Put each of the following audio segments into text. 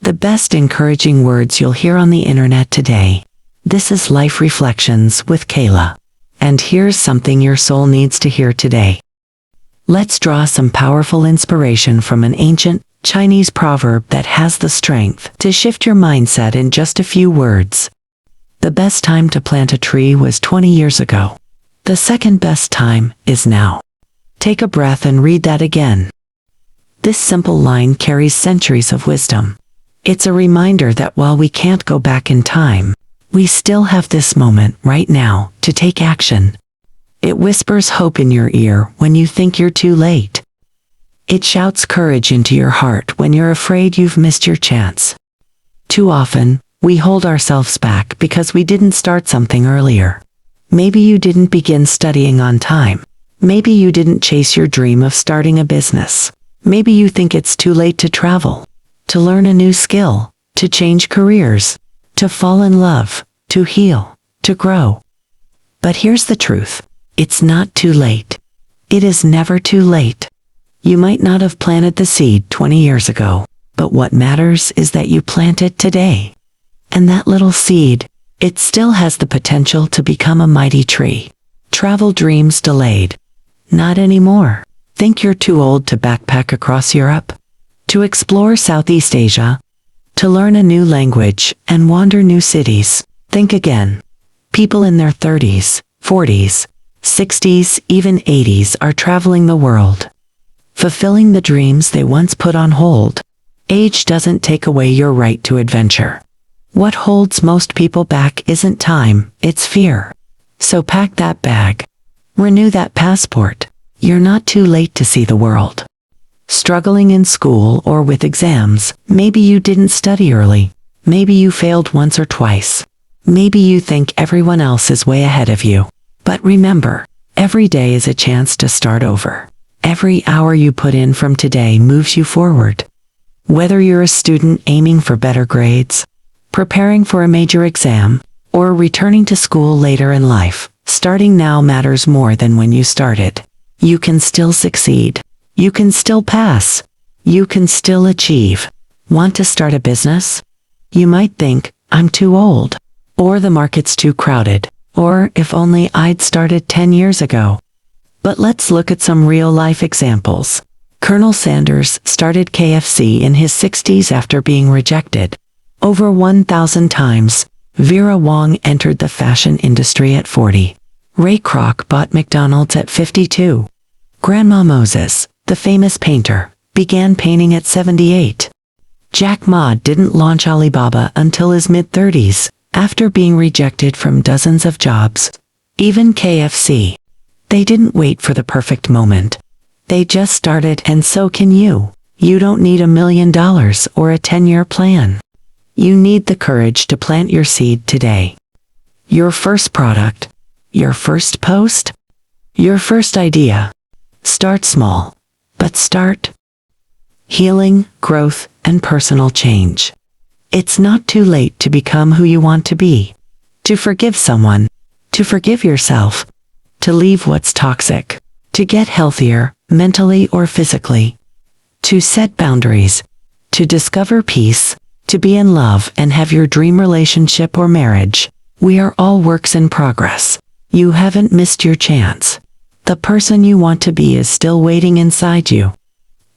The best encouraging words you'll hear on the internet today. This is Life Reflections with Kayla. And here's something your soul needs to hear today. Let's draw some powerful inspiration from an ancient Chinese proverb that has the strength to shift your mindset in just a few words. The best time to plant a tree was 20 years ago. The second best time is now. Take a breath and read that again. This simple line carries centuries of wisdom. It's a reminder that while we can't go back in time, we still have this moment right now to take action. It whispers hope in your ear when you think you're too late. It shouts courage into your heart when you're afraid you've missed your chance. Too often, we hold ourselves back because we didn't start something earlier. Maybe you didn't begin studying on time. Maybe you didn't chase your dream of starting a business. Maybe you think it's too late to travel, to learn a new skill, to change careers, to fall in love, to heal, to grow. But here's the truth. It's not too late. It is never too late. You might not have planted the seed 20 years ago, but what matters is that you plant it today. And that little seed, it still has the potential to become a mighty tree. Travel dreams delayed. Not anymore. Think you're too old to backpack across Europe? To explore Southeast Asia? To learn a new language and wander new cities? Think again. People in their 30s, 40s, 60s, even 80s are traveling the world, fulfilling the dreams they once put on hold. Age doesn't take away your right to adventure. What holds most people back isn't time, it's fear. So pack that bag. Renew that passport. You're not too late to see the world. Struggling in school or with exams, maybe you didn't study early. Maybe you failed once or twice. Maybe you think everyone else is way ahead of you. But remember, every day is a chance to start over. Every hour you put in from today moves you forward. Whether you're a student aiming for better grades, preparing for a major exam, or returning to school later in life, starting now matters more than when you started. You can still succeed. You can still pass. You can still achieve. Want to start a business? You might think, I'm too old. Or the market's too crowded. Or if only I'd started 10 years ago. But let's look at some real-life examples. Colonel Sanders started KFC in his 60s after being rejected over 1,000 times. Vera Wang entered the fashion industry at 40. Ray Kroc bought McDonald's at 52. Grandma Moses, the famous painter, began painting at 78. Jack Ma didn't launch Alibaba until his mid-30s, after being rejected from dozens of jobs. Even KFC. They didn't wait for the perfect moment. They just started, and so can you. You don't need $1 million or a 10-year plan. You need the courage to plant your seed today. Your first product, your first post, your first idea. Start small, but start. Healing, growth, and personal change. It's not too late to become who you want to be. To forgive someone, to forgive yourself, to leave what's toxic, to get healthier, mentally or physically, to set boundaries, to discover peace, to be in love and have your dream relationship or marriage. We are all works in progress. You haven't missed your chance. The person you want to be is still waiting inside you.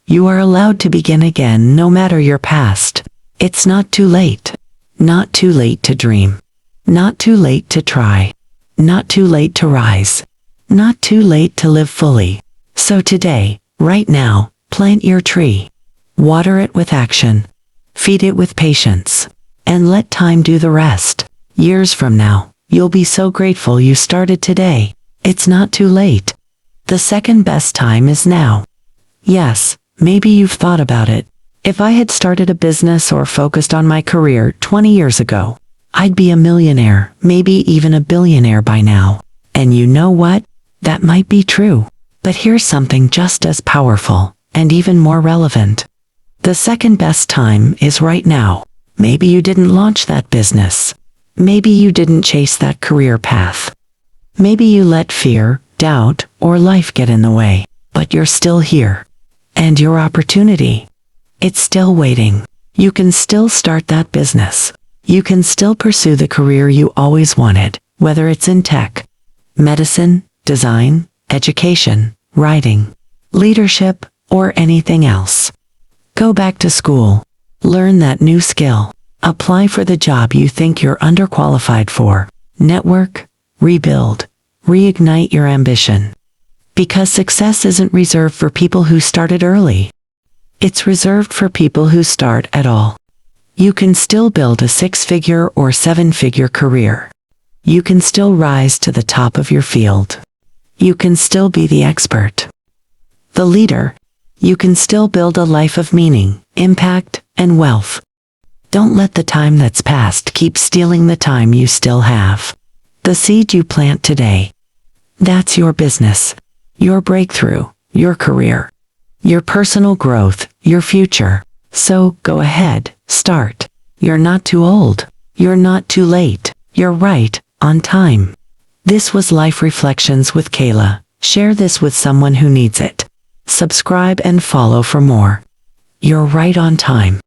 You are allowed to begin again no matter your past. It's not too late. Not too late to dream. Not too late to try. Not too late to rise. Not too late to live fully. So today, right now, plant your tree. Water it with action. Feed it with patience. And let time do the rest. Years from now, you'll be so grateful you started today. It's not too late. The second best time is now. Yes, maybe you've thought about it. If I had started a business or focused on my career 20 years ago, I'd be a millionaire, maybe even a billionaire by now. And you know what? That might be true. But here's something just as powerful, and even more relevant. The second best time is right now. Maybe you didn't launch that business. Maybe you didn't chase that career path. Maybe you let fear, doubt, or life get in the way, but you're still here. And your opportunity, it's still waiting. You can still start that business. You can still pursue the career you always wanted, whether it's in tech, medicine, design, education, writing, leadership, or anything else. Go back to school. Learn that new skill. Apply for the job you think you're underqualified for. Network, rebuild, reignite your ambition. Because success isn't reserved for people who started early. It's reserved for people who start at all. You can still build a 6-figure or 7-figure career. You can still rise to the top of your field. You can still be the expert, the leader. You can still build a life of meaning, impact, and wealth. Don't let the time that's passed keep stealing the time you still have. The seed you plant today, that's your business, your breakthrough, your career, your personal growth, your future. So go ahead, start. You're not too old. You're not too late. You're right on time. This was Life Reflections with Kayla. Share this with someone who needs it. Subscribe and follow for more. You're right on time.